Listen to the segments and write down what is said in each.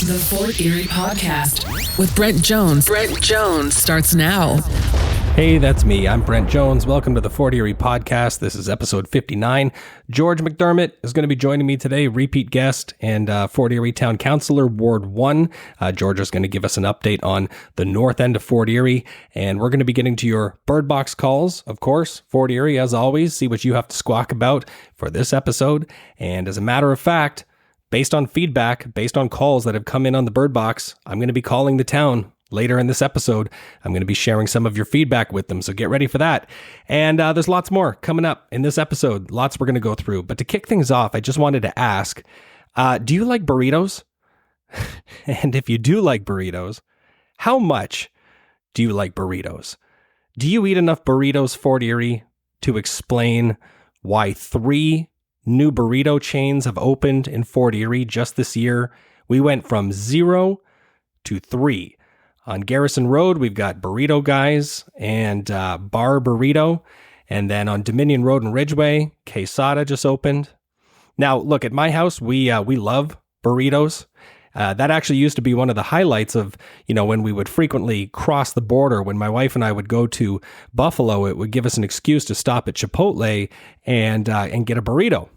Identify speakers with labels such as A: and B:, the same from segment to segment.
A: The Fort Erie Podcast with Brent Jones. Brent Jones starts now.
B: Hey, that's me. I'm Brent Jones. Welcome to the Fort Erie Podcast. This is episode 59. George McDermott is going to be joining me today, repeat guest and Fort Erie Town Councilor, Ward 1. George is going to give us an update on the north end of Fort Erie, and we're going to be getting to your Byrd Box calls, of course. Fort Erie, as always, see what you have to squawk about for this episode. And as a matter of fact, based on feedback, based on calls that have come in on the Byrd Box, I'm going to be calling the town later in this episode. I'm going to be sharing some of your feedback with them, so get ready for that. And there's lots more coming up in this episode, lots we're going to go through. But to kick things off, I just wanted to ask, do you like burritos? And if you do like burritos, how much do you like burritos? Do you eat enough burritos, Fort Erie, to explain why 3 new burrito chains have opened in Fort Erie just this year? We went from 0 to 3. On Garrison Road, we've got Burrito Guys and Bar Burrito. And then on Dominion Road in Ridgeway, Quesada just opened. Now, look, at my house, we love burritos. That actually used to be one of the highlights of, when we would frequently cross the border. When my wife and I would go to Buffalo, it would give us an excuse to stop at Chipotle and get a burrito.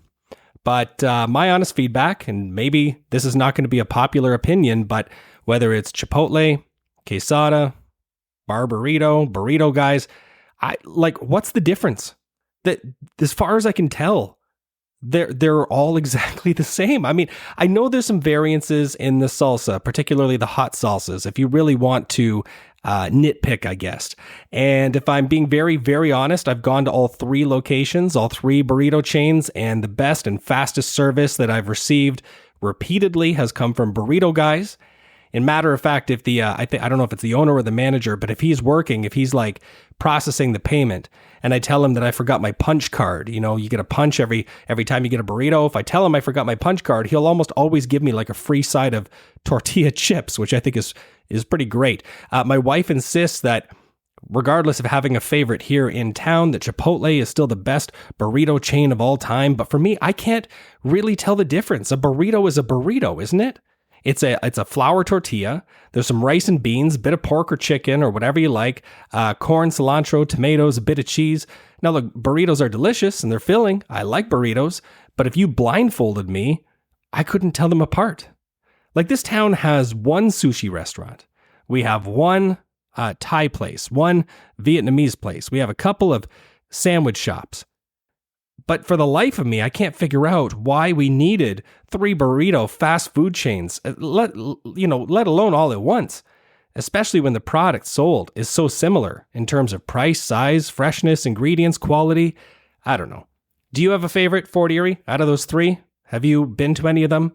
B: But my honest feedback, and maybe this is not going to be a popular opinion, but whether it's Chipotle, Quesada, Bar Burrito, Burrito Guys, what's the difference? That, as far as I can tell, they're all exactly the same. I mean, I know there's some variances in the salsa, particularly the hot salsas, if you really want to nitpick, I guess. And if I'm being very, very honest, I've gone to all 3 locations, all 3 burrito chains, and the best and fastest service that I've received repeatedly has come from Burrito Guys. In matter of fact, if I don't know if it's the owner or the manager, but if he's like processing the payment and I tell him that I forgot my punch card, you get a punch every time you get a burrito. If I tell him I forgot my punch card, he'll almost always give me like a free side of tortilla chips, which I think is pretty great. My wife insists that regardless of having a favorite here in town, that Chipotle is still the best burrito chain of all time. But for me, I can't really tell the difference. A burrito is a burrito, isn't it? It's a flour tortilla. There's some rice and beans, a bit of pork or chicken or whatever you like, corn, cilantro, tomatoes, a bit of cheese. Now, look, burritos are delicious and they're filling. I like burritos, but if you blindfolded me, I couldn't tell them apart. Like, this town has one sushi restaurant. We have one Thai place, one Vietnamese place. We have a couple of sandwich shops. But for the life of me, I can't figure out why we needed 3 burrito fast food chains, let alone all at once, especially when the product sold is so similar in terms of price, size, freshness, ingredients, quality. I don't know. Do you have a favorite, Fort Erie, out of those 3? Have you been to any of them?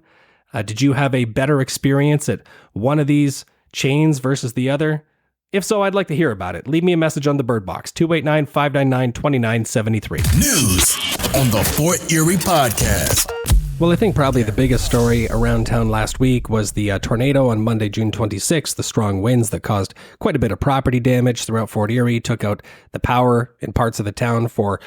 B: Did you have a better experience at one of these chains versus the other? If so, I'd like to hear about it. Leave me a message on the Byrd Box, 289-599-2973.
C: News on the Fort Erie Podcast.
B: Well, I think probably the biggest story around town last week was the tornado on Monday, June 26th, the strong winds that caused quite a bit of property damage throughout Fort Erie, took out the power in parts of the town for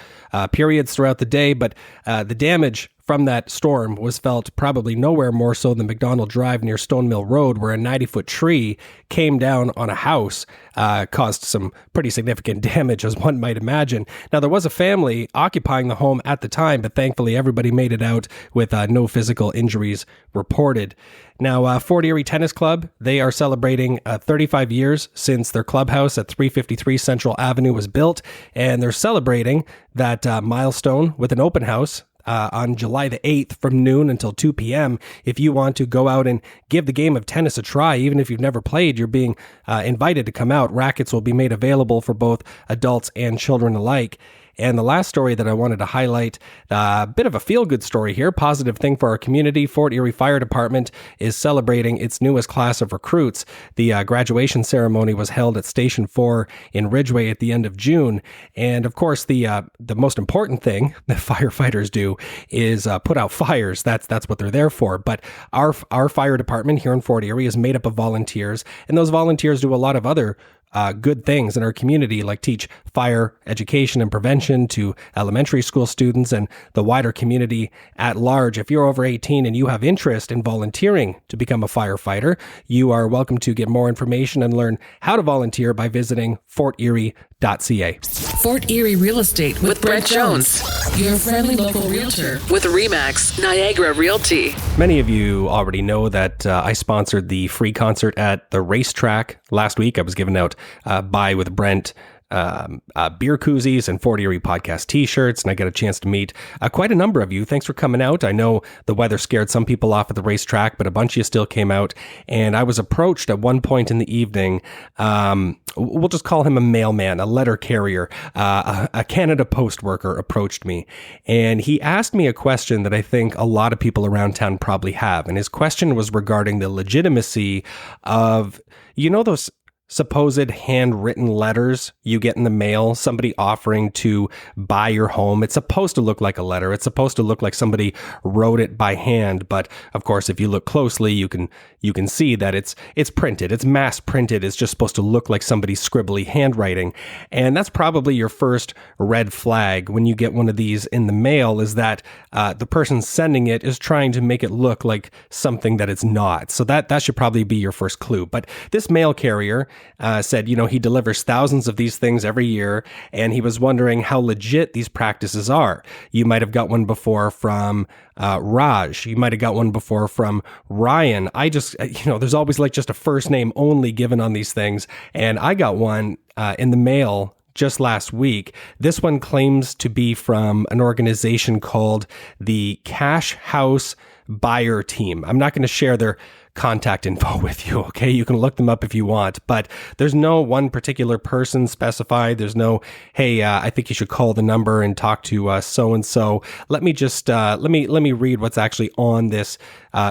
B: periods throughout the day, but the damage from that storm was felt probably nowhere more so than McDonald Drive near Stone Mill Road, where a 90-foot tree came down on a house, caused some pretty significant damage, as one might imagine. Now, there was a family occupying the home at the time, but thankfully everybody made it out with no physical injuries reported. Now, Fort Erie Tennis Club, they are celebrating 35 years since their clubhouse at 353 Central Avenue was built, and they're celebrating that milestone with an open house on July the 8th from noon until 2 p.m. If you want to go out and give the game of tennis a try, even if you've never played, you're being invited to come out. Rackets will be made available for both adults and children alike. And the last story that I wanted to highlight, a bit of a feel-good story here, positive thing for our community. Fort Erie Fire Department is celebrating its newest class of recruits. The graduation ceremony was held at Station 4 in Ridgeway at the end of June. And of course, the most important thing that firefighters do is put out fires. That's what they're there for. But our fire department here in Fort Erie is made up of volunteers, and those volunteers do a lot of other good things in our community, like teach fire education and prevention to elementary school students and the wider community at large. If you're over 18 and you have interest in volunteering to become a firefighter, you are welcome to get more information and learn how to volunteer by visiting forterie.ca.
A: Fort Erie Real Estate with Brent Jones, your friendly local realtor with RE/MAX Niagara Realty.
B: Many of you already know that I sponsored the free concert at the racetrack last week. I was giving out Buy with Brent beer koozies and Fort Erie podcast t-shirts, and I got a chance to meet quite a number of you. Thanks for coming out. I know the weather scared some people off at the racetrack, but a bunch of you still came out, and I was approached at one point in the evening. We'll just call him a mailman, a letter carrier, a Canada Post worker approached me, and he asked me a question that I think a lot of people around town probably have, and his question was regarding the legitimacy of, those supposed handwritten letters you get in the mail, somebody offering to buy your home. It's supposed to look like a letter. It's supposed to look like somebody wrote it by hand. But of course, if you look closely, you can see that it's printed. It's mass printed. It's just supposed to look like somebody's scribbly handwriting. And that's probably your first red flag when you get one of these in the mail, is that the person sending it is trying to make it look like something that it's not. So that should probably be your first clue. But this mail carrier said, he delivers thousands of these things every year, and he was wondering how legit these practices are. You might have got one before from Raj. You might have got one before from Ryan. I just, there's always like just a first name only given on these things, and I got one in the mail just last week. This one claims to be from an organization called the Cash House Buyer Team. I'm not going to share their contact info with you, okay? You can look them up if you want, but there's no one particular person specified. There's no, hey, I think you should call the number and talk to so-and-so. Let me just, let me read what's actually on this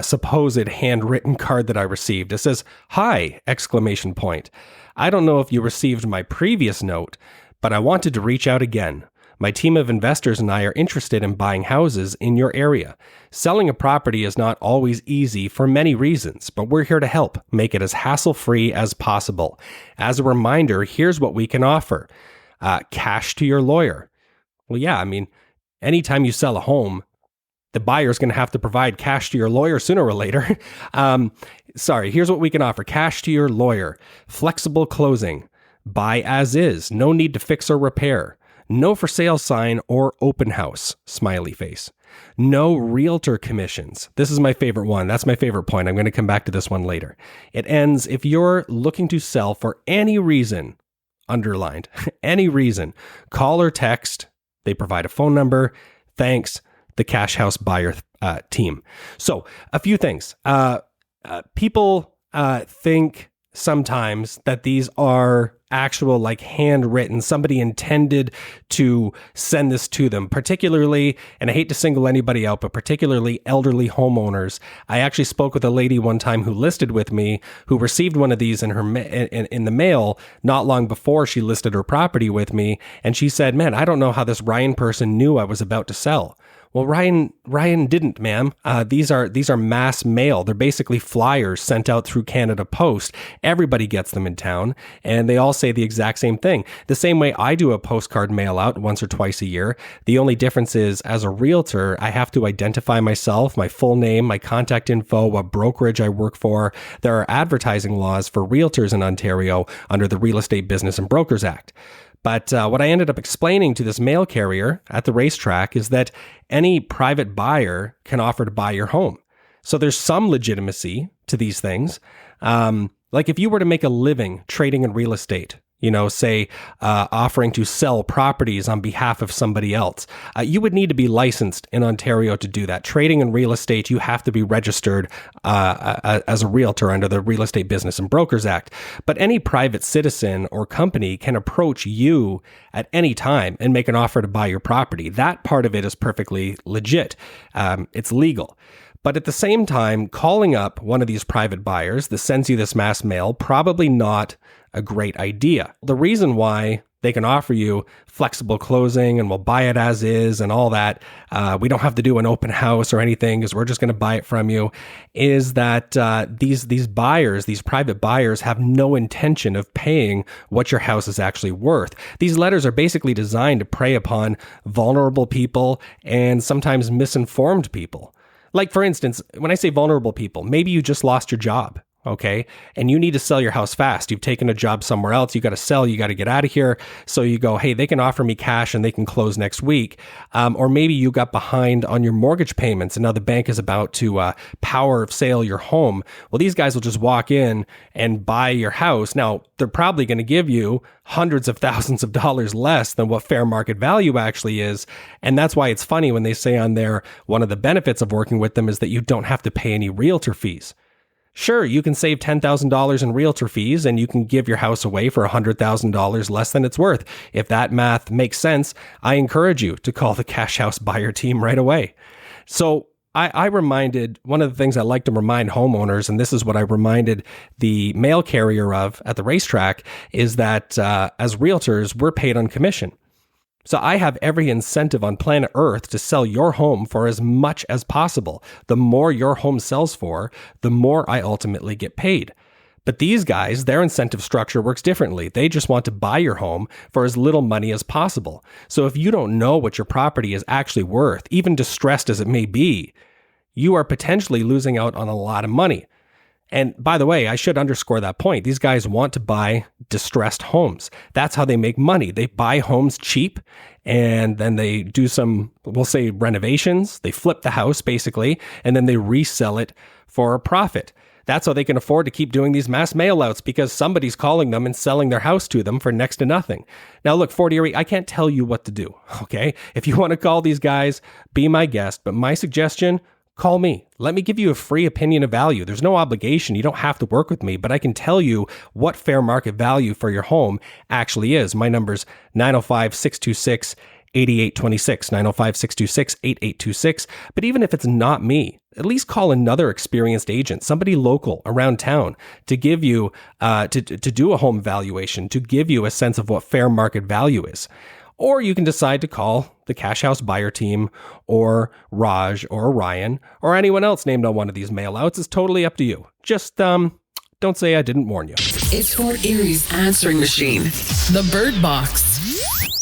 B: supposed handwritten card that I received. It says, "Hi!" ! I don't know if you received my previous note, but I wanted to reach out again. My team of investors and I are interested in buying houses in your area. Selling a property is not always easy for many reasons, but we're here to help make it as hassle-free as possible. As a reminder, here's what we can offer. Cash to your lawyer. Well, yeah, anytime you sell a home, the buyer's going to have to provide cash to your lawyer sooner or later. Here's what we can offer. Cash to your lawyer. Flexible closing. Buy as is. No need to fix or repair. No for sale sign or open house, smiley face. No realtor commissions. This is my favorite one. That's my favorite point. I'm going to come back to this one later. It ends, if you're looking to sell for any reason, underlined, any reason, call or text. They provide a phone number. Thanks, the Cash House Buyer Team. So a few things. People think sometimes that these are actual, like, handwritten. Somebody intended to send this to them, particularly, and I hate to single anybody out, but particularly elderly homeowners. I actually spoke with a lady one time who listed with me, who received one of these in her in the mail not long before she listed her property with me, and she said, "Man, I don't know how this Ryan person knew I was about to sell." Well, Ryan didn't, ma'am. These are mass mail. They're basically flyers sent out through Canada Post. Everybody gets them in town, and they all say the exact same thing. The same way I do a postcard mail out once or twice a year. The only difference is, as a realtor, I have to identify myself, my full name, my contact info, what brokerage I work for. There are advertising laws for realtors in Ontario under the Real Estate Business and Brokers Act. But what I ended up explaining to this mail carrier at the racetrack is that any private buyer can offer to buy your home. So there's some legitimacy to these things. Like if you were to make a living trading in real estate, say offering to sell properties on behalf of somebody else, you would need to be licensed in Ontario to do that. Trading in real estate, you have to be registered as a realtor under the Real Estate Business and Brokers Act. But any private citizen or company can approach you at any time and make an offer to buy your property. That part of it is perfectly legit. It's legal. But at the same time, calling up one of these private buyers that sends you this mass mail, probably not a great idea. The reason why they can offer you flexible closing and we'll buy it as is and all that. We don't have to do an open house or anything because we're just going to buy it from you. Is that these buyers, these private buyers, have no intention of paying what your house is actually worth. These letters are basically designed to prey upon vulnerable people and sometimes misinformed people. Like, for instance, when I say vulnerable people, maybe you just lost your job. Okay. And you need to sell your house fast. You've taken a job somewhere else. You got to sell. You got to get out of here. So you go, hey, they can offer me cash and they can close next week. Or maybe you got behind on your mortgage payments and now the bank is about to power of sale your home. Well, these guys will just walk in and buy your house. Now, they're probably going to give you hundreds of thousands of dollars less than what fair market value actually is. And that's why it's funny when they say on there, one of the benefits of working with them is that you don't have to pay any realtor fees. Sure, you can save $10,000 in realtor fees and you can give your house away for $100,000 less than it's worth. If that math makes sense, I encourage you to call the Cash House Buyer team right away. So I reminded, one of the things I like to remind homeowners, and this is what I reminded the mail carrier of at the racetrack, is that as realtors, we're paid on commission. So I have every incentive on planet Earth to sell your home for as much as possible. The more your home sells for, the more I ultimately get paid. But these guys, their incentive structure works differently. They just want to buy your home for as little money as possible. So if you don't know what your property is actually worth, even distressed as it may be, you are potentially losing out on a lot of money. And by the way, I should underscore that point. These guys want to buy distressed homes. That's how they make money. They buy homes cheap and then they do some, we'll say, renovations. They flip the house basically, and then they resell it for a profit. That's how they can afford to keep doing these mass mailouts because somebody's calling them and selling their house to them for next to nothing. Now, look, Fort Erie, I can't tell you what to do, okay? If you want to call these guys, be my guest. But my suggestion, call me. Let me give you a free opinion of value. There's no obligation. You don't have to work with me, but I can tell you what fair market value for your home actually is. My number's 905-626-8826, 905-626-8826. But even if it's not me, at least call another experienced agent, somebody local around town to give you, to do a home valuation, to give you a sense of what fair market value is. Or you can decide to call the Cash House Buyer team or Raj or Ryan or anyone else named on one of these mailouts. It's totally up to you. Just don't say I didn't warn you.
A: It's Fort Erie's answering machine, the Byrd Box.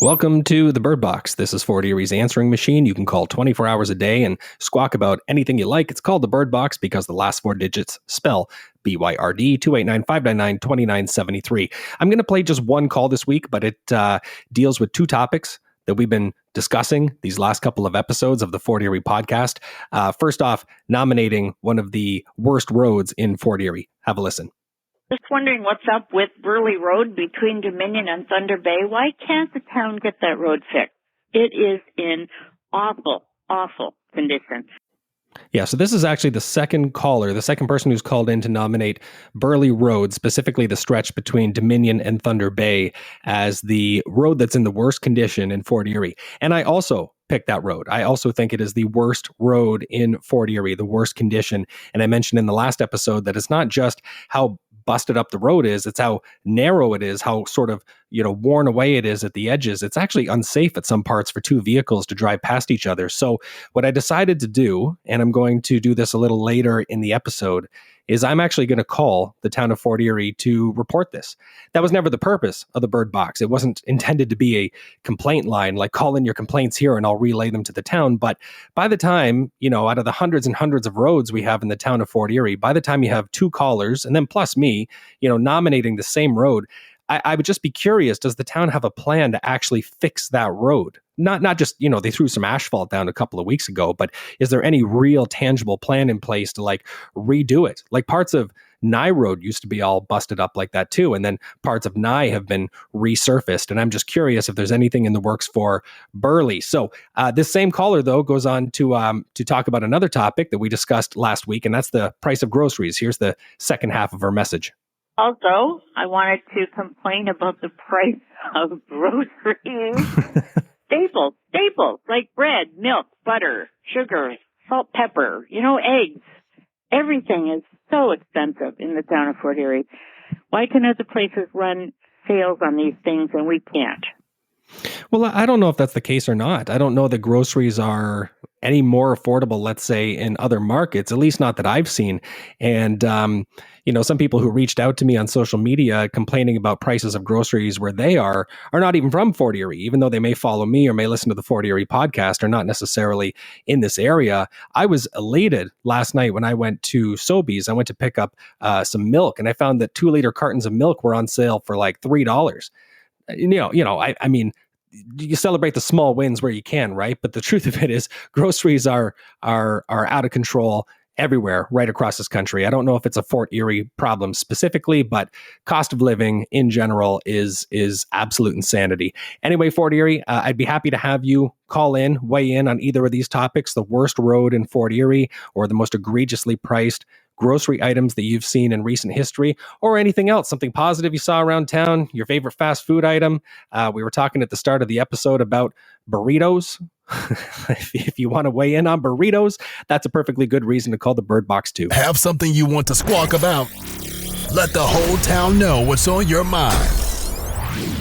B: Welcome to the Byrd Box. This is Fort Erie's answering machine. You can call 24 hours a day and squawk about anything you like. It's called the Byrd Box because the last four digits spell BYRD 289-599-2973. I'm going to play just one call this week, but it deals with two topics that we've been discussing these last couple of episodes of the Fort Erie podcast. First off, nominating one of the worst roads in Fort Erie. Have a listen.
D: Just wondering what's up with Burley Road between Dominion and Thunder Bay. Why can't the town get that road fixed? It is in awful, awful condition.
B: Yeah, so this is actually the second caller, the second person who's called in to nominate Burley Road, specifically the stretch between Dominion and Thunder Bay, as the road that's in the worst condition in Fort Erie. And I also picked that road. I also think it is the worst road in Fort Erie, the worst condition. And I mentioned in the last episode that it's not just how busted up the road is, it's how narrow it is, how sort of, worn away it is at the edges. It's actually unsafe at some parts for two vehicles to drive past each other. So what I decided to do, and I'm going to do this a little later in the episode, is I'm actually going to call the town of Fort Erie to report this. That was never the purpose of the Byrd Box. It wasn't intended to be a complaint line, like call in your complaints here and I'll relay them to the town. But by the time, out of the hundreds and hundreds of roads we have in the town of Fort Erie, by the time you have two callers and then plus me, nominating the same road, I would just be curious, does the town have a plan to actually fix that road? Not just, they threw some asphalt down a couple of weeks ago, but is there any real tangible plan in place to redo it? Like parts of Nye Road used to be all busted up like that too. And then parts of Nye have been resurfaced. And I'm just curious if there's anything in the works for Burley. So this same caller, though, goes on to talk about another topic that we discussed last week, and that's the price of groceries. Here's the second half of her message.
D: Also, I wanted to complain about the price of groceries. Staples like bread, milk, butter, sugar, salt, pepper, eggs. Everything is so expensive in the town of Fort Erie. Why can other places run sales on these things and we can't?
B: Well, I don't know if that's the case or not. I don't know that groceries are any more affordable, let's say, in other markets, at least not that I've seen. And, some people who reached out to me on social media complaining about prices of groceries where they are not even from Fort Erie, even though they may follow me or may listen to the Fort Erie podcast, are not necessarily in this area. I was elated last night when I went to Sobeys. I went to pick up some milk, and I found that 2-liter cartons of milk were on sale for like $3. I mean, you celebrate the small wins where you can, right? But the truth of it is, groceries are out of control everywhere, right across this country. I don't know if it's a Fort Erie problem specifically, but cost of living in general is absolute insanity. Anyway, Fort Erie, I'd be happy to have you call in, weigh in on either of these topics: the worst road in Fort Erie or the most egregiously priced grocery items that you've seen in recent history, or anything else, something positive you saw around town, your favorite fast food item. We were talking at the start of the episode about burritos. If you want to weigh in on burritos, that's a perfectly good reason to call the Byrd Box too.
C: Have something you want to squawk about? Let the whole town know what's on your mind.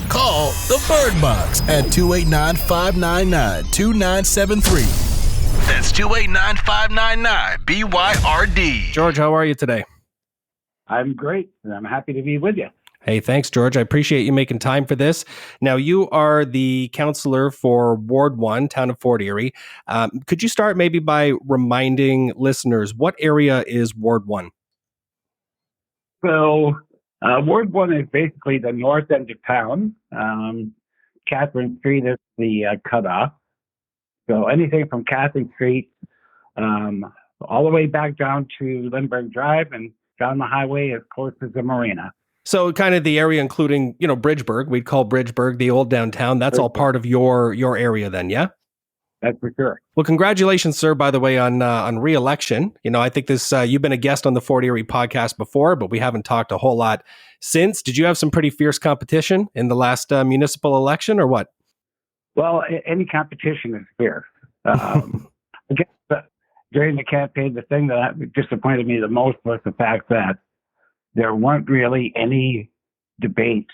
C: Call the Byrd Box at 289-599-2973. That's 289-599-BYRD.
B: George, how are you today?
E: I'm great, and I'm happy to be with you.
B: Hey, thanks, George. I appreciate you making time for this. Now, you are the counselor for Ward 1, Town of Fort Erie. Could you start maybe by reminding listeners, what area is Ward 1?
E: So, Ward 1 is basically the north end of town. Catherine Street is the cutoff. So anything from Catherine Street all the way back down to Lindbergh Drive and down the highway as close as the marina.
B: So kind of the area including, Bridgeburg. We'd call Bridgeburg the old downtown. That's all part of your area then, yeah?
E: That's for sure.
B: Well, congratulations, sir, by the way, on re-election. I think you've been a guest on the Fort Erie podcast before, but we haven't talked a whole lot since. Did you have some pretty fierce competition in the last municipal election or what?
E: Well, any competition is fair. I guess during the campaign, the thing that disappointed me the most was the fact that there weren't really any debate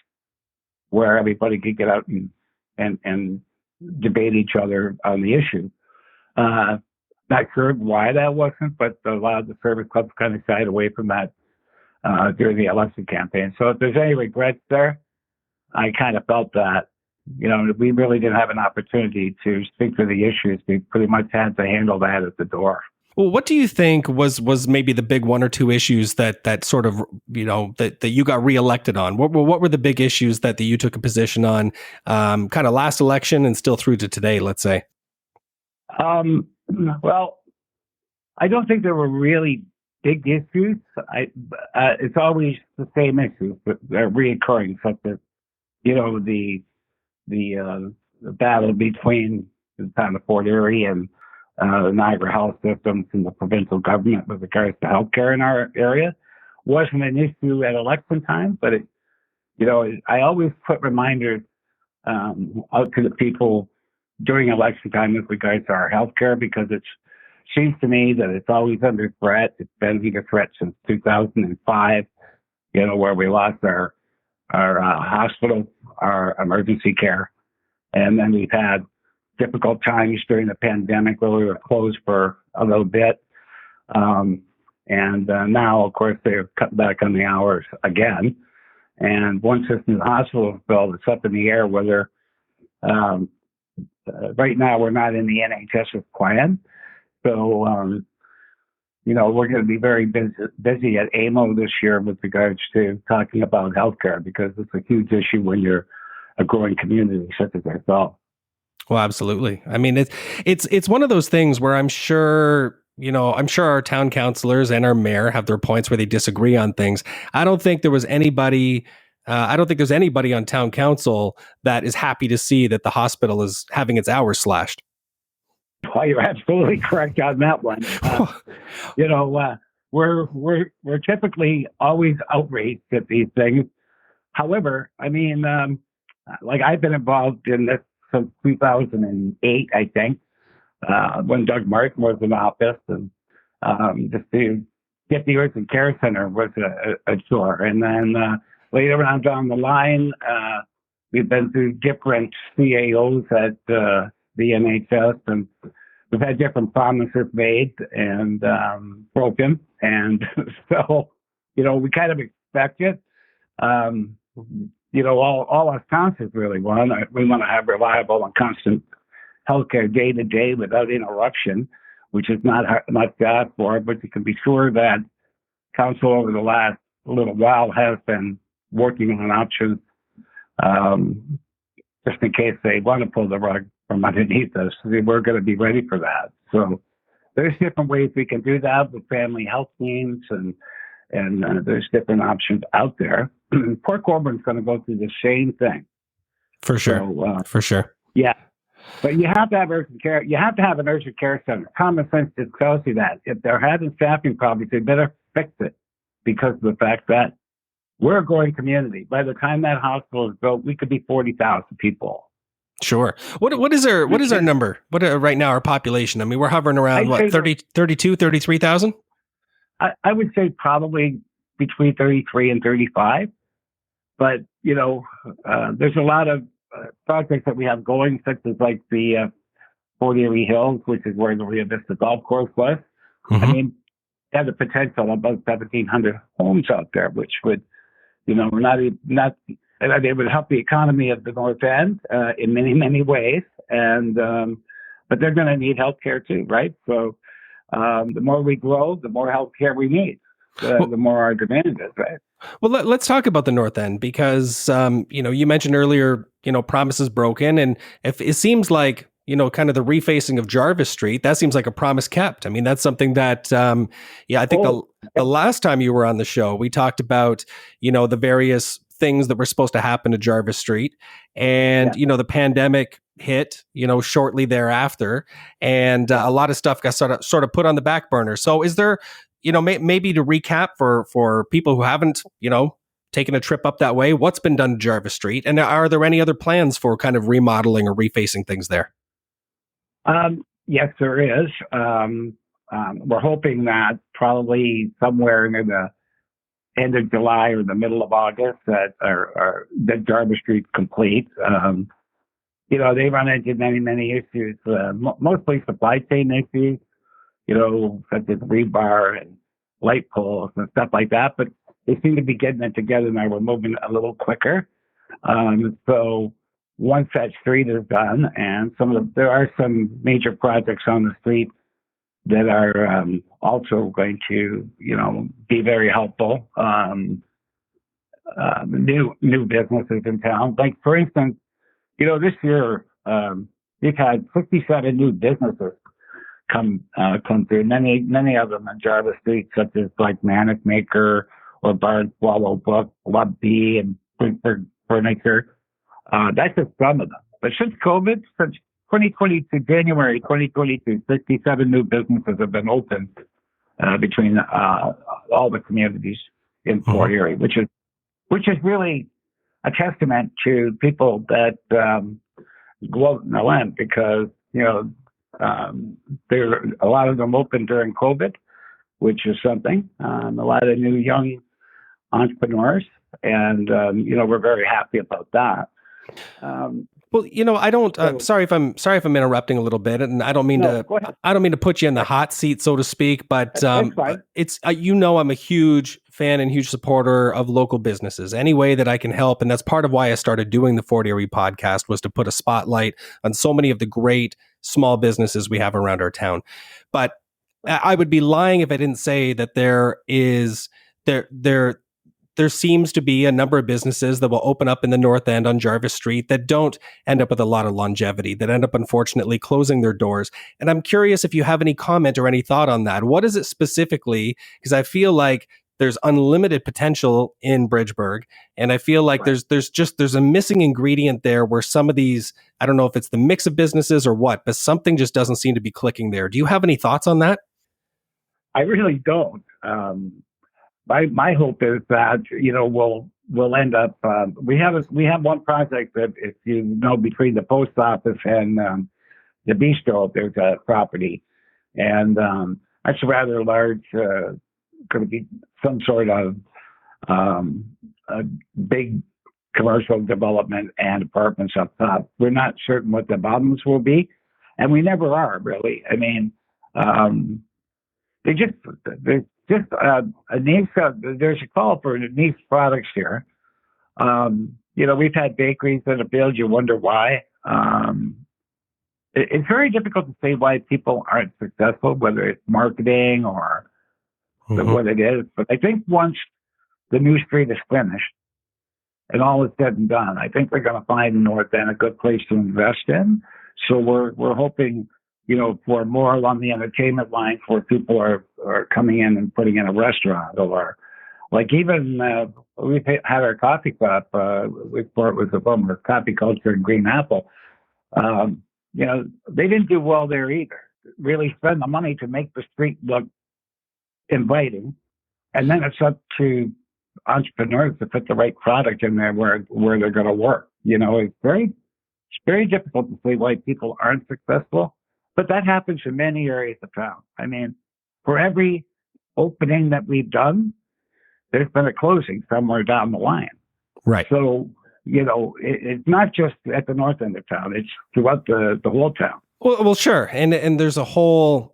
E: where everybody could get out and debate each other on the issue. Not sure why that wasn't, but a lot of the service clubs kind of shied away from that during the election campaign. So if there's any regrets there, I kind of felt that we really didn't have an opportunity to speak to the issues. We pretty much had to handle that at the door.
B: Well, what do you think was maybe the big one or two issues that sort of, that you got reelected on? What were the big issues that you took a position on kind of last election and still through to today, let's say?
E: Well, I don't think there were really big issues. It's always the same issues, but they're reoccurring, such as, the battle between the town of Fort Erie and the Niagara Health Systems and the provincial government with regards to healthcare in our area wasn't an issue at election time, but I always put reminders out to the people during election time with regards to our healthcare, because it seems to me that it's always under threat. It's been under threat since 2005, where we lost our hospital, our emergency care. And then we've had difficult times during the pandemic where we were closed for a little bit. Now, of course, they're cut back on the hours again. And once this new hospital is built, it's up in the air whether, right now we're not in the NHS's plan. So, we're going to be very busy at AMO this year with regards to talking about healthcare, because it's a huge issue when you're a growing community such as ourselves.
B: Well, absolutely. I mean, it's one of those things where I'm sure our town councilors and our mayor have their points where they disagree on things. I don't think there's anybody on town council that is happy to see that the hospital is having its hours slashed.
E: Well, you're absolutely correct on that one. We're typically always outraged at these things. However, I mean, I've been involved in this since 2008, I think, when Doug Martin was in office, and just to get the urgent care center was a chore. And then later on down the line, we've been through different CAOs at the NHS, and we've had different promises made and broken. And so, we kind of expect it. All us councils really want. We want to have reliable and constant healthcare day to day without interruption, which is not to ask for, but you can be sure that council over the last little while has been working on options, just in case they want to pull the rug from underneath us. We're going to be ready for that. So there's different ways we can do that with family health teams, and there's different options out there. Port Colborne's going to go through the same thing.
B: For sure.
E: So,
B: for sure.
E: Yeah. But you have to have urgent care. You have to have an urgent care center. Common sense just tells you that. If they're having staffing problems, they better fix it, because of the fact that we're a growing community. By the time that hospital is built, we could be 40,000 people.
B: Sure. What is our number? What right now our population? I mean, we're hovering around 33,000?
E: I would say probably between 33 and 35. But, there's a lot of projects that we have going, such as like the Fort Erie Hills, which is where the Rio Vista Golf Course was.
B: Mm-hmm.
E: I mean, they have the potential of about 1,700 homes out there, which would, they would help the economy of the North End in many, many ways. And but they're going to need health care too, right? So the more we grow, the more health care we need. The more our demand is, right?
B: Well, let's talk about the North End, because, you mentioned earlier, promises broken. And if it seems like, kind of the refacing of Jarvis Street, that seems like a promise kept. I mean, that's something that, I think the last time you were on the show, we talked about, the various things that were supposed to happen to Jarvis Street. And, the pandemic hit, shortly thereafter. And a lot of stuff got sort of put on the back burner. So is there, maybe to recap for people who haven't, taken a trip up that way, what's been done to Jarvis Street? And are there any other plans for kind of remodeling or refacing things there?
E: Yes, there is. We're hoping that probably somewhere near the end of July or the middle of August that Jarvis Street complete. They run into many, many issues, mostly supply chain issues, such as rebar and light poles and stuff like that. But they seem to be getting it together now. We're moving a little quicker. So once that street is done, and there are some major projects on the street that are also going to, be very helpful. New businesses in town, like for instance, this year we've had 57 new businesses come through. Many of them on Jarvis Street, such as like Manic Maker or Bard Swallow Book, Love Bee, and Bridgeford Furniture. That's just some of them. But since COVID, since 2022, January 2022, 67 new businesses have been opened between all the communities in Fort Erie, which is really a testament to people that go out in the land, because there a lot of them open during COVID, which is something. A lot of new young entrepreneurs, and we're very happy about that.
B: Well, I don't. I'm sorry if I'm interrupting a little bit, and I don't mean to put you in the hot seat, so to speak. But it's I'm a huge fan and huge supporter of local businesses. Any way that I can help, and that's part of why I started doing the Fort Erie podcast, was to put a spotlight on so many of the great small businesses we have around our town. But I would be lying if I didn't say that there seems to be a number of businesses that will open up in the North End on Jarvis Street that don't end up with a lot of longevity, that end up unfortunately closing their doors. And I'm curious if you have any comment or any thought on that. What is it specifically? Because I feel like there's unlimited potential in Bridgeburg, and I feel like there's a missing ingredient there where some of these, I don't know if it's the mix of businesses or what, but something just doesn't seem to be clicking there. Do you have any thoughts on that? I
E: really don't. My hope is that we'll end up. We have one project that, if between the post office and the bistro, there's a property, and that's rather large. Going to be some sort of a big commercial development and apartments up top. We're not certain what the bottoms will be, and we never are really. I mean, there's just a niche. There's a call for niche products here. We've had bakeries that have failed. You wonder why. It's very difficult to say why people aren't successful, whether it's marketing or what it is. But I think once the new street is finished and all is said and done, I think they're going to find the North End a good place to invest in. So we're hoping, for more along the entertainment line, where people are coming in and putting in a restaurant, or like even we've had our coffee shop. We thought it was a former coffee culture in Green Apple. They didn't do well there either. Really spend the money to make the street look inviting, and then it's up to entrepreneurs to put the right product in there where they're going to work. It's very difficult to say why people aren't successful, but that happens in many areas of town. I mean, for every opening that we've done, there's been a closing somewhere down the line.
B: Right.
E: So, it's not just at the north end of town; it's throughout the whole town.
B: Well, sure, and there's a whole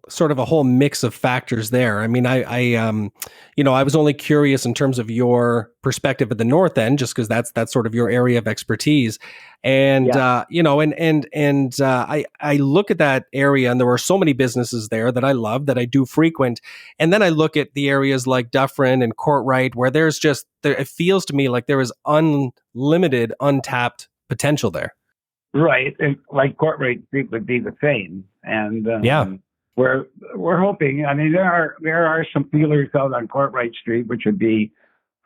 B: mix of factors there. I mean, I was only curious in terms of your perspective at the north end, just because that's sort of your area of expertise, and I look at that area, and there are so many businesses there that I love, that I do frequent, and then I look at the areas like Dufferin and Courtright, where it feels to me like there is unlimited, untapped potential there.
E: Right, and like Courtright Street would be the same, and we're hoping. I mean, there are some feelers out on Courtright Street, which would be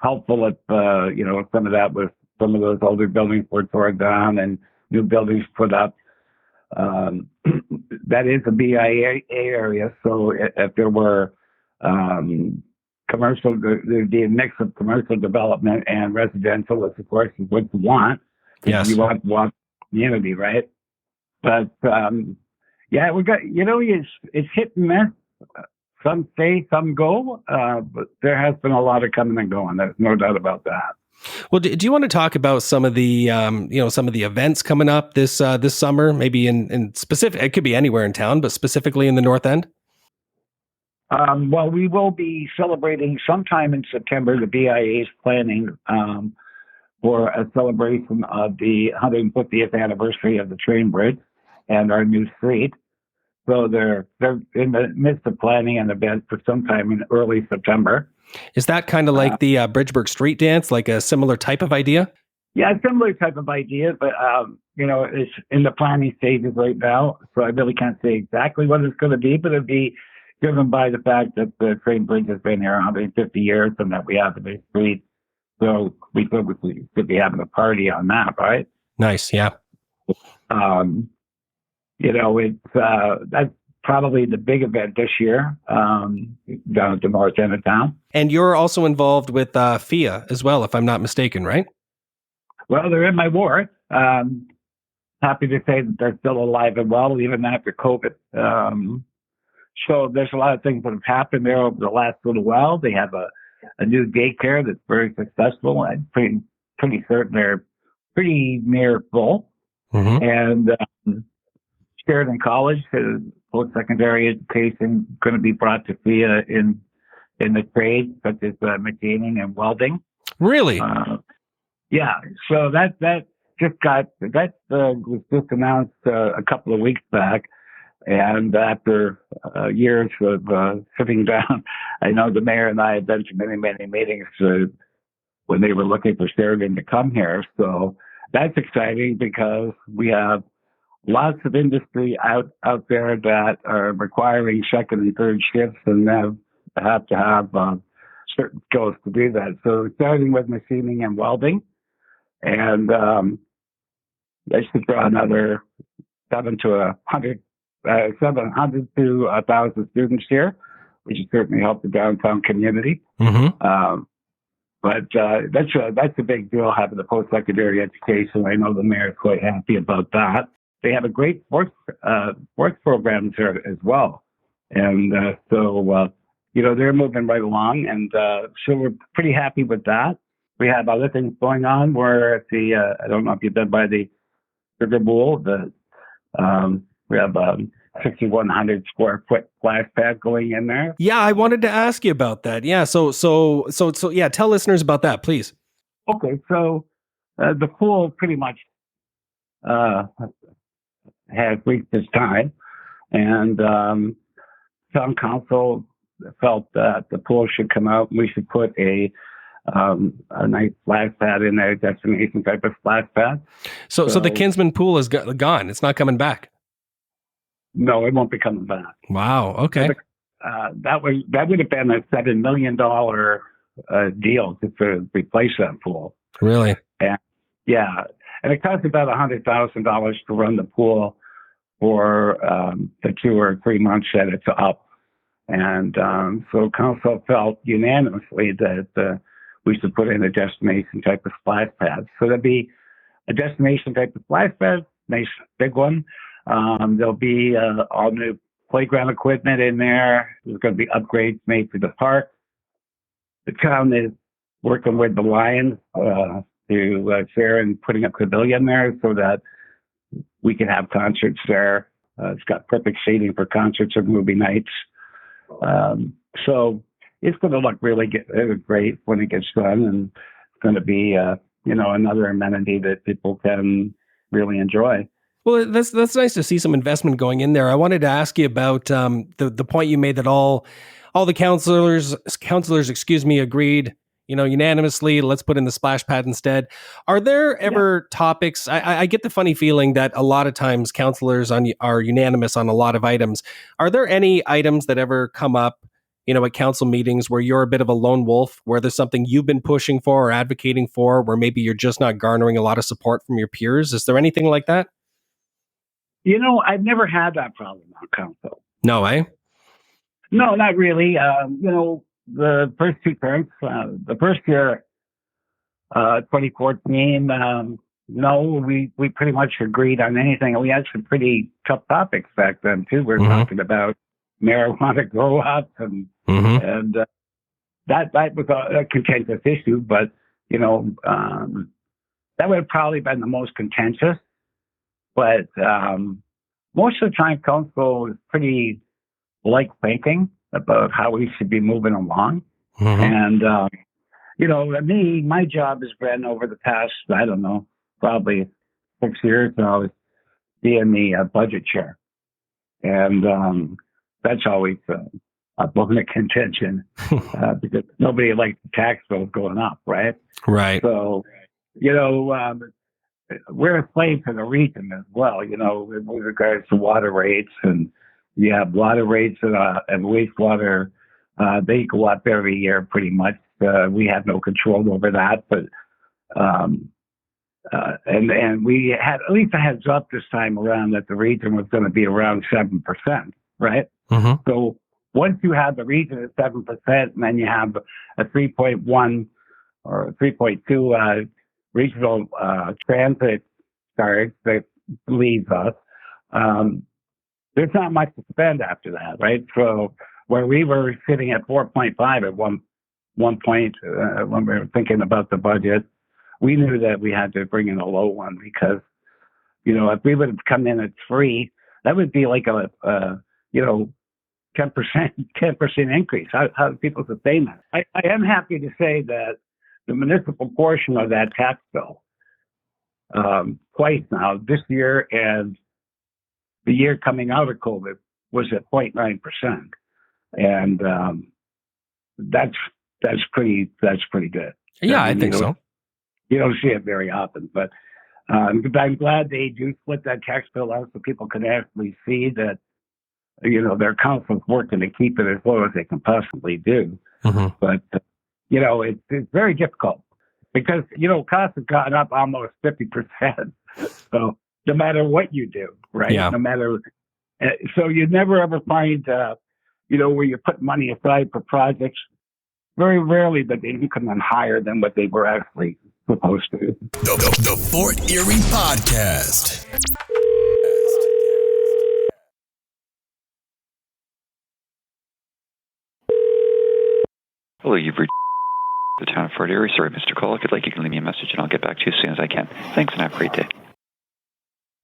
E: helpful if some of that was some of those older buildings were torn down and new buildings put up. That is a BIA area, so if there were commercial, there'd be a mix of commercial development and residential, which of course is what you want.
B: Yes,
E: you want community, right? But we got it's hit and miss. Some stay, some go, but there has been a lot of coming and going. There's no doubt about that.
B: Well, do you want to talk about some of the some of the events coming up this summer? Maybe in specific, it could be anywhere in town, but specifically in the North End.
E: Well, we will be celebrating sometime in September. The BIA is planning for a celebration of the 150th anniversary of the train bridge and our new street. So they're in the midst of planning an event for sometime in early September.
B: Is that kind of like the Bridgeburg Street Dance, like a similar type of idea?
E: Yeah, a similar type of idea, but it's in the planning stages right now. So I really can't say exactly what it's going to be, but it'll be driven by the fact that the train bridge has been here 150 years and that we have the big street. So we thought we could be having a party on that, right?
B: Nice, yeah.
E: It's that's probably the big event this year down at the north end of town. And
B: you're also involved with FIA as well, if I'm not mistaken, right?
E: Well, they're in my ward. Happy to say that they're still alive and well, even after COVID. So there's a lot of things that have happened there over the last little while. They have a new daycare that's very successful. I'm pretty certain they're pretty near full. Mm-hmm. And Sheridan College, post-secondary education, going to be brought to FIA in the trades such as machining and welding.
B: Really?
E: Yeah. So that was just announced a couple of weeks back. And after years of sitting down, I know the mayor and I have been to many, many meetings when they were looking for Sheridan to come here. So that's exciting because we have lots of industry out there that are requiring second and third shifts and have to have certain skills to do that. So starting with machining and welding, and I should draw another 700 to 1,000 students here, which has certainly helped the downtown community. Mm-hmm. But that's a big deal, having the post-secondary education. I know the mayor is quite happy about that. They have a great sports programs there as well. And so they're moving right along. And so we're pretty happy with that. we have other things going on. We're at the, I don't know if you've been by the Sugar Bowl. We have 6,100 square foot splash pad going in there.
B: Yeah, I wanted to ask you about that. Yeah, so yeah, tell listeners about that, please.
E: Okay, so the pool pretty much has reached its time, and some council felt that the pool should come out. We should put a nice splash pad in there, destination type of splash pad.
B: So the Kinsman pool is gone. It's not coming back.
E: No, it won't be coming back.
B: Wow. Okay.
E: That would have been a $7 million deal to replace that pool.
B: Really?
E: And yeah, and it costs about $100,000 to run the pool for the 2 or 3 months that it's up. And so council felt unanimously that we should put in a destination type of splash pad. So there'll be a destination type of splash pad, nice big one. There'll be all new playground equipment in there. There's going to be upgrades made for the park. The town is working with the Lions to share in putting a pavilion there so that we can have concerts there. It's got perfect shading for concerts and movie nights. So it's going to look really great when it gets done, and it's going to be, another amenity that people can really enjoy.
B: Well, that's nice to see some investment going in there. I wanted to ask you about the point you made that all the councilors, agreed, unanimously, let's put in the splash pad instead. Are there ever topics? I get the funny feeling that a lot of times councilors are unanimous on a lot of items. Are there any items that ever come up, at council meetings where you're a bit of a lone wolf, where there's something you've been pushing for or advocating for, where maybe you're just not garnering a lot of support from your peers? Is there anything like that?
E: I've never had that problem on council.
B: No, eh?
E: No, not really. The first 2 terms, the first year, 2014, we pretty much agreed on anything. And we had some pretty tough topics back then, too. We were talking about marijuana grow-ups and that was a contentious issue, but, that would have probably been the most contentious. But most of the time, council is pretty thinking about how we should be moving along. And, my job has been over the past, I don't know, probably 6 years now, is being the budget chair. And that's always a bone of contention because nobody likes the tax bills going up, right? Right. So, we're a slave to the region as well, with regards to water rates, and you have water rates and wastewater. They go up every year pretty much. We have no control over that, but and we had at least a heads up this time around that the region was going to be around 7%, right? So once you have the region at 7%, and then you have a 3.1 or 3.2 regional transit charge that leaves us, there's not much to spend after that, right? So where we were sitting at 4.5 at one point when we were thinking about the budget, we knew that we had to bring in a low one because, if we would have come in at 3, that would be like a 10% increase. How do people sustain that? I am happy to say that the municipal portion of that tax bill, twice now, this year and the year coming out of COVID, was at 0.9%, and that's pretty good.
B: Yeah, I think so.
E: You don't see it very often, but I'm glad they do split that tax bill out so people can actually see that their council's working to keep it as low as they can possibly do. But it's very difficult because costs have gone up almost 50%. So no matter what you do, right? Yeah. No matter, so you never ever find where you put money aside for projects. Very rarely that they can come in higher than what they were actually supposed to.
C: The Fort Erie Podcast.
F: Hello, you've reached The town of Fort Erie. Sorry, Mr. Cole. If you'd like, you can leave me a message and I'll get back to you as soon as I can. Thanks and have a great day.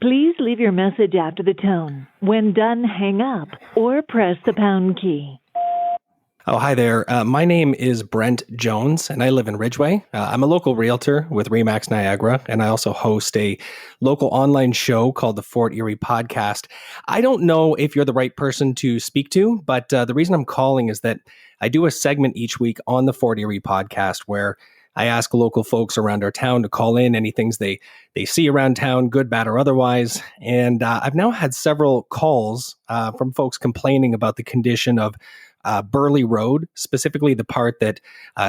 G: Please leave your message after the tone. When done, hang up or press the pound key.
B: Oh, hi there. My name is Brent Jones, and I live in Ridgeway. I'm a local realtor with RE/MAX Niagara, and I also host a local online show called the Fort Erie Podcast. I don't know if you're the right person to speak to, but the reason I'm calling is that I do a segment each week on the Fort Erie Podcast where I ask local folks around our town to call in any things they see around town, good, bad, or otherwise. And I've now had several calls from folks complaining about the condition of Burley Road, specifically the part that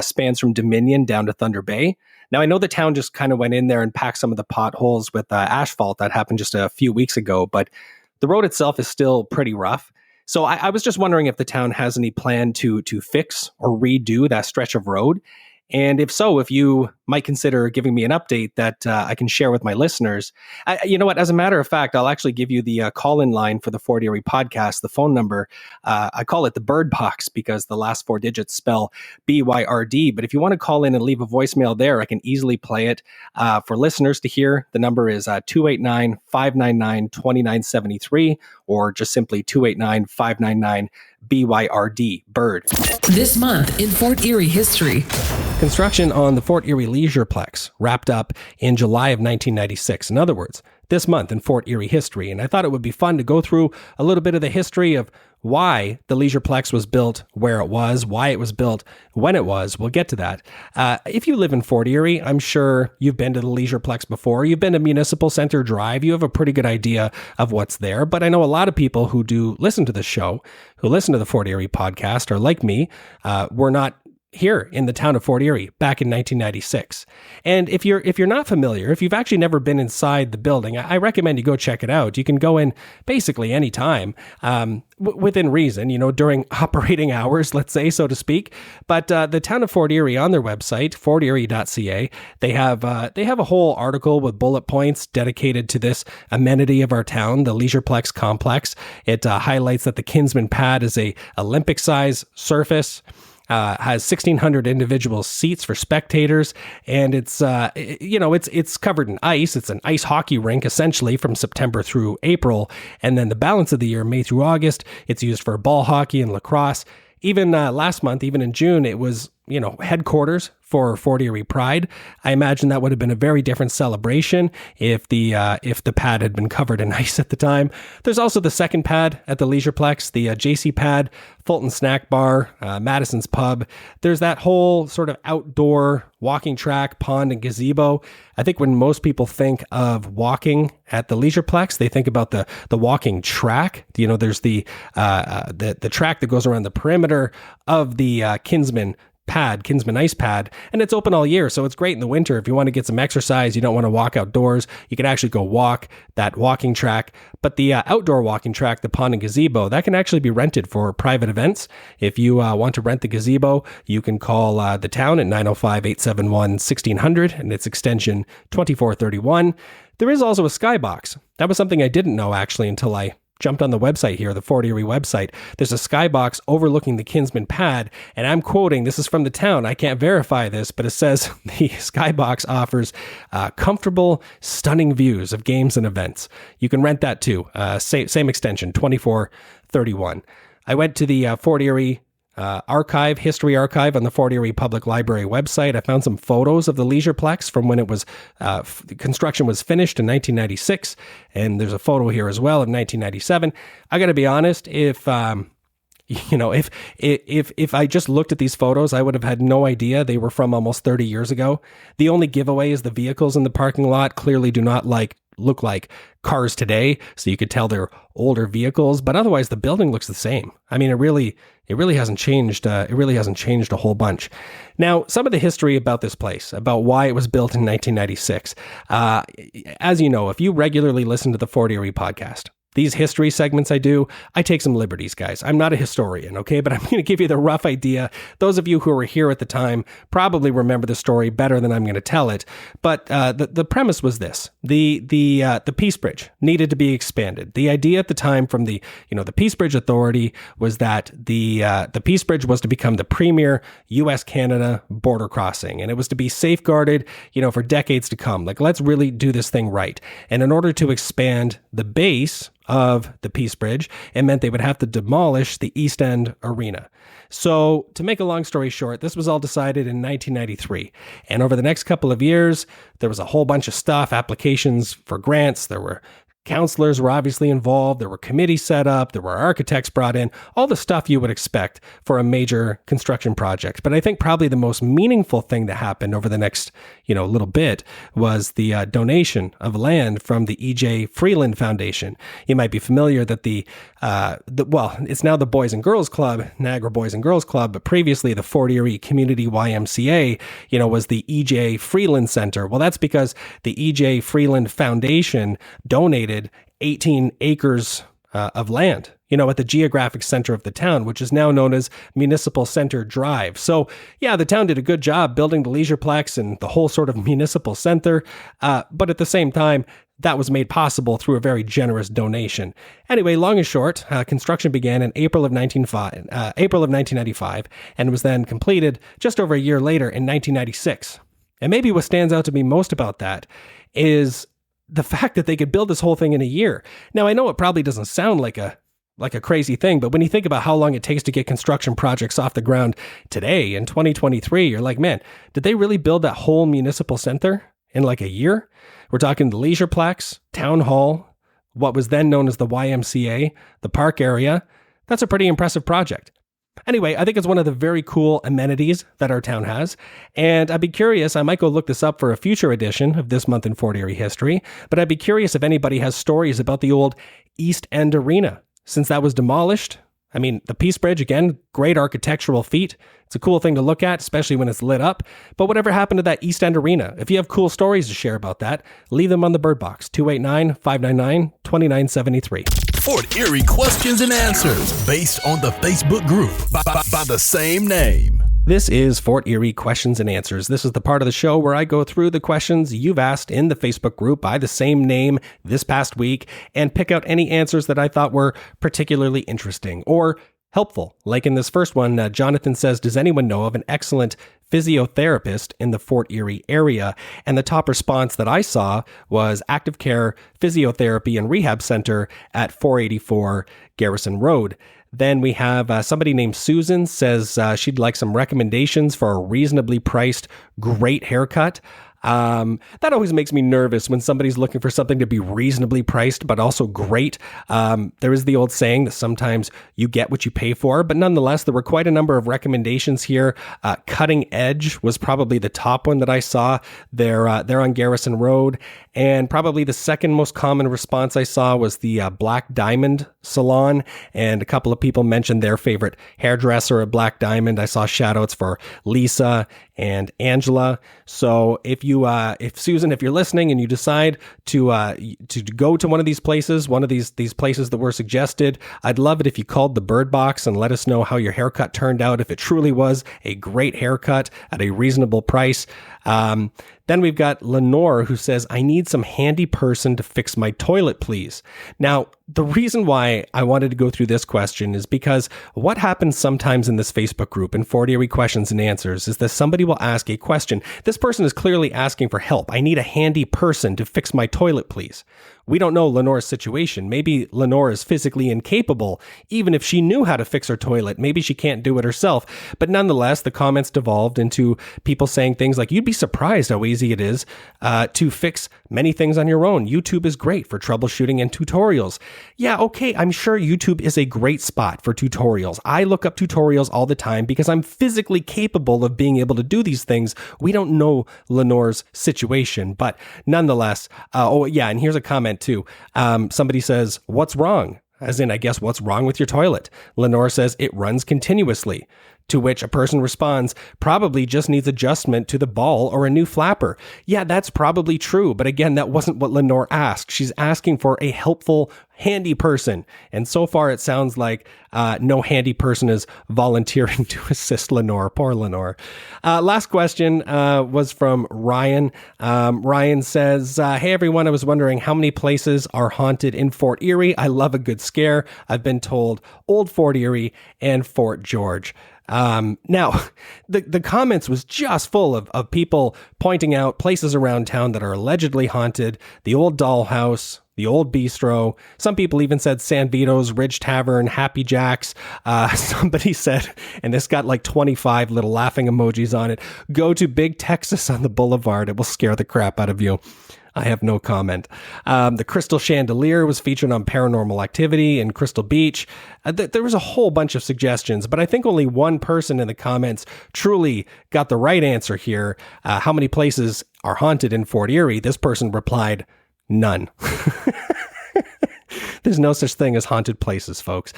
B: spans from Dominion down to Thunder Bay. Now, I know the town just kind of went in there and packed some of the potholes with asphalt. That happened just a few weeks ago, but the road itself is still pretty rough. So I was just wondering if the town has any plan to fix or redo that stretch of road. And if so, if you might consider giving me an update that I can share with my listeners. You know what? As a matter of fact, I'll actually give you the call-in line for the Fort Erie Podcast, the phone number. I call it the Byrd Box because the last four digits spell BYRD. But if you want to call in and leave a voicemail there, I can easily play it for listeners to hear. The number is 289-599-2973 or just simply 289-599-BYRD, Byrd.
A: This month in Fort Erie history.
B: Construction on the Fort Erie Leisureplex wrapped up in July of 1996. In other words, this month in Fort Erie history. And I thought it would be fun to go through a little bit of the history of why the Leisureplex was built where it was, why it was built when it was. We'll get to that. If you live in Fort Erie, I'm sure you've been to the Leisureplex before. You've been to Municipal Center Drive. You have a pretty good idea of what's there. But I know a lot of people who do listen to the show, who listen to the Fort Erie podcast, are like me, were not here in the town of Fort Erie back in 1996. And if you're not familiar, if you've actually never been inside the building, I recommend you go check it out. You can go in basically any time, within reason, during operating hours, let's say, so to speak. But the town of Fort Erie, on their website, forterie.ca, they have a whole article with bullet points dedicated to this amenity of our town, the Leisureplex complex. It highlights that the Kinsman pad is a Olympic-size surface. Has 1,600 individual seats for spectators, and it's covered in ice. It's an ice hockey rink essentially from September through April, and then the balance of the year, May through August, it's used for ball hockey and lacrosse. Even last month, even in June, it was headquarters for Fort Erie Pride. I imagine that would have been a very different celebration if the pad had been covered in ice at the time. There's also the second pad at the Leisureplex, the JC pad, Fulton Snack Bar, Madison's Pub. There's that whole sort of outdoor walking track, pond, and gazebo. I think when most people think of walking at the Leisureplex, they think about the walking track. There's the track that goes around the perimeter of the Kinsman ice pad, and it's open all year, so it's great in the winter. If you want to get some exercise, you don't want to walk outdoors, you can actually go walk that walking track. But the outdoor walking track, the pond and gazebo, that can actually be rented for private events. If you want to rent the gazebo, you can call the town at 905-871-1600, and it's extension 2431. There is also a skybox. That was something I didn't know actually until I jumped on the website here, the Fort Erie website. There's a skybox overlooking the Kinsman pad, and I'm quoting, this is from the town, I can't verify this, but it says the skybox offers comfortable, stunning views of games and events. You can rent that too. Same extension, 2431. I went to the Fort Erie history archive on the Fort Erie Public Library website. I found some photos of the Leisureplex from when it was construction was finished in 1996, and there's a photo here as well of 1997. I got to be honest, if I just looked at these photos, I would have had no idea they were from almost 30 years ago. The only giveaway is the vehicles in the parking lot clearly do not look like cars today, so you could tell they're older vehicles, but otherwise the building looks the same. I mean, it really hasn't changed. It really hasn't changed a whole bunch. Now, some of the history about this place, about why it was built in 1996. As you know, if you regularly listen to the Fort Erie podcast, these history segments I do, I take some liberties, guys. I'm not a historian, okay? But I'm going to give you the rough idea. Those of you who were here at the time probably remember the story better than I'm going to tell it. But the premise was this. The Peace Bridge needed to be expanded. The idea at the time from the Peace Bridge Authority was that the Peace Bridge was to become the premier U.S.-Canada border crossing. And it was to be safeguarded, for decades to come. Like, let's really do this thing right. And in order to expand the base of the Peace Bridge, it meant they would have to demolish the East End Arena. So to make a long story short, this was all decided in 1993. And over the next couple of years, there was a whole bunch of stuff, applications for grants. There were counselors were obviously involved. There were committees set up. There were architects brought in, all the stuff you would expect for a major construction project. But I think probably the most meaningful thing that happened over the next, little bit was the donation of land from the E.J. Freeland Foundation. You might be familiar that it's now the Boys and Girls Club, Niagara Boys and Girls Club, but previously the Fort Erie Community YMCA, was the E.J. Freeland Center. Well, that's because the E.J. Freeland Foundation donated 18 acres of land, at the geographic center of the town, which is now known as Municipal Center Drive. So yeah, the town did a good job building the Leisureplex and the whole sort of municipal center. But at the same time, that was made possible through a very generous donation. Anyway, long and short, construction began in April of 1995 and was then completed just over a year later in 1996. And maybe what stands out to me most about that is the fact that they could build this whole thing in a year. Now, I know it probably doesn't sound like a crazy thing, but when you think about how long it takes to get construction projects off the ground today in 2023, you're like, man, did they really build that whole municipal center in like a year? We're talking the Leisureplex, Town Hall, what was then known as the YMCA, the park area. That's a pretty impressive project. Anyway, I think it's one of the very cool amenities that our town has. And I'd be curious, I might go look this up for a future edition of This Month in Fort Erie History, but I'd be curious if anybody has stories about the old East End Arena. Since that was demolished, I mean, the Peace Bridge, again, great architectural feat. It's a cool thing to look at, especially when it's lit up. But whatever happened to that East End Arena? If you have cool stories to share about that, leave them on the Byrd Box, 289-599-2973.
C: Fort Erie Questions and Answers, based on the Facebook group by the same name.
B: This is Fort Erie Questions and Answers. This is the part of the show where I go through the questions you've asked in the Facebook group by the same name this past week and pick out any answers that I thought were particularly interesting or helpful. Like in this first one, Jonathan says, does anyone know of an excellent physiotherapist in the Fort Erie area? And the top response that I saw was Active Care Physiotherapy and Rehab Center at 484 Garrison Road. Then we have somebody named Susan says she'd like some recommendations for a reasonably priced, great haircut. That always makes me nervous when somebody's looking for something to be reasonably priced, but also great. There is the old saying that sometimes you get what you pay for, but nonetheless, there were quite a number of recommendations here. Cutting Edge was probably the top one that I saw. They're on Garrison Road. And probably the second most common response I saw was the Black Diamond Salon. And a couple of people mentioned their favorite hairdresser at Black Diamond. I saw shout outs for Lisa and Angela. So if Susan, if you're listening and you decide to go to one of these places, one of these places that were suggested, I'd love it if you called the Byrd Box and let us know how your haircut turned out, if it truly was a great haircut at a reasonable price. Then we've got Lenore who says, I need some handy person to fix my toilet, please. Now, the reason why I wanted to go through this question is because what happens sometimes in this Facebook group in Fort Erie Questions and Answers is that somebody will ask a question. This person is clearly asking for help. I need a handy person to fix my toilet, please. We don't know Lenore's situation. Maybe Lenore is physically incapable. Even if she knew how to fix her toilet, maybe she can't do it herself. But nonetheless, the comments devolved into people saying things like, you'd be surprised how easy it is to fix many things on your own. YouTube is great for troubleshooting and tutorials. Yeah, okay, I'm sure YouTube is a great spot for tutorials. I look up tutorials all the time because I'm physically capable of being able to do these things. We don't know Lenore's situation, but nonetheless, and here's a comment too. Somebody says, what's wrong? As in, I guess, what's wrong with your toilet? Lenore says, it runs continuously. To which a person responds, probably just needs adjustment to the ball or a new flapper. Yeah, that's probably true. But again, that wasn't what Lenore asked. She's asking for a helpful, handy person. And so far, it sounds like no handy person is volunteering to assist Lenore. Poor Lenore. Last question was from Ryan. Ryan says, hey, everyone, I was wondering how many places are haunted in Fort Erie. I love a good scare. I've been told Old Fort Erie and Fort George. Now, the comments was just full of people pointing out places around town that are allegedly haunted. The old dollhouse, the old bistro. Some people even said San Vito's, Ridge Tavern, Happy Jack's. Somebody said, and this got like 25 little laughing emojis on it, go to Big Texas on the Boulevard. It will scare the crap out of you. I have no comment. The Crystal Chandelier was featured on Paranormal Activity in Crystal Beach. There was a whole bunch of suggestions, but I think only one person in the comments truly got the right answer here. How many places are haunted in Fort Erie? This person replied, none. There's no such thing as haunted places, folks.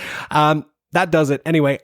B: That does it. Anyway,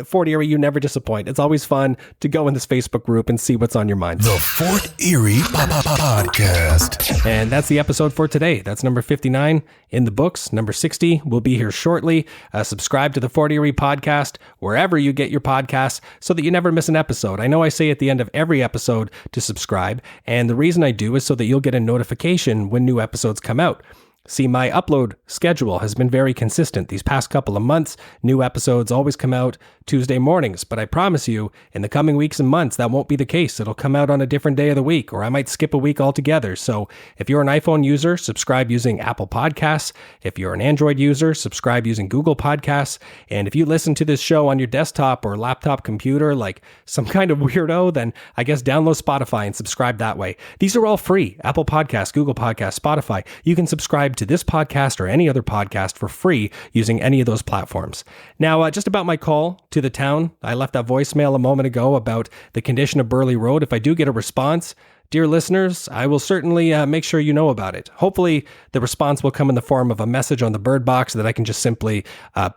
B: Fort Erie, you never disappoint. It's always fun to go in this Facebook group and see what's on your mind.
C: The Fort Erie Podcast.
B: And that's the episode for today. That's number 59 in the books. Number 60 will be here shortly. Subscribe to the Fort Erie Podcast wherever you get your podcasts so that you never miss an episode. I know I say at the end of every episode to subscribe, and the reason I do is so that you'll get a notification when new episodes come out. See, my upload schedule has been very consistent these past couple of months. New episodes always come out Tuesday mornings, but I promise you, in the coming weeks and months, that won't be the case. It'll come out on a different day of the week, or I might skip a week altogether. So if you're an iPhone user, subscribe using Apple Podcasts. If you're an Android user, subscribe using Google Podcasts. And if you listen to this show on your desktop or laptop computer like some kind of weirdo, then I guess download Spotify and subscribe that way. These are all free. Apple Podcasts, Google Podcasts, Spotify. You can subscribe to this podcast or any other podcast for free using any of those platforms. Now, just about my call to the town, I left that voicemail a moment ago about the condition of Burley Road. If I do get a response, dear listeners, I will certainly make sure you know about it. Hopefully, the response will come in the form of a message on the Byrd Box that I can just simply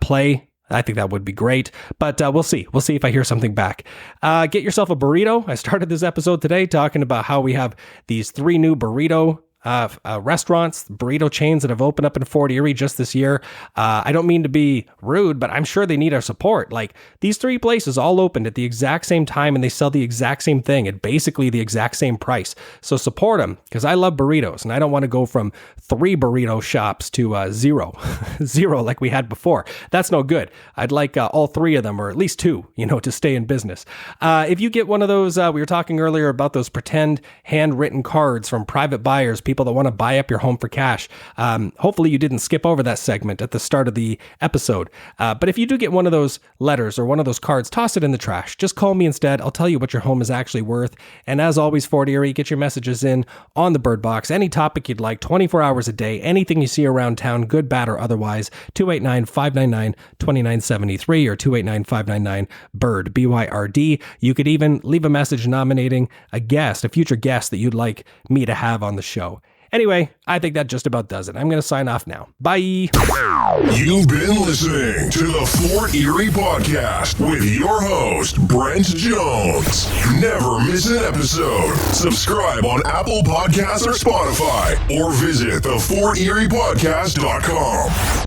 B: play. I think that would be great, but we'll see. We'll see if I hear something back. Get yourself a burrito. I started this episode today talking about how we have these 3 new burrito restaurants, burrito chains that have opened up in Fort Erie just this year. I don't mean to be rude, but I'm sure they need our support. Like, these 3 places all opened at the exact same time and they sell the exact same thing at basically the exact same price. So support them, because I love burritos and I don't want to go from 3 burrito shops to 0 like we had before. That's no good. I'd like all 3 of them, or at least 2, to stay in business. If you get one of those, we were talking earlier about those pretend handwritten cards from private buyers, people that want to buy up your home for cash. Hopefully you didn't skip over that segment at the start of the episode. But if you do get one of those letters or one of those cards, toss it in the trash. Just call me instead. I'll tell you what your home is actually worth. And as always, Fort Erie, get your messages in on the Byrd Box. Any topic you'd like, 24 hours a day, anything you see around town, good, bad, or otherwise, 289-599-2973 or 289-599-BYRD, B-Y-R-D. You could even leave a message nominating a future guest that you'd like me to have on the show. Anyway, I think that just about does it. I'm going to sign off now. Bye.
C: You've been listening to the Fort Erie Podcast with your host, Brent Jones. Never miss an episode. Subscribe on Apple Podcasts or Spotify, or visit theforteriepodcast.com.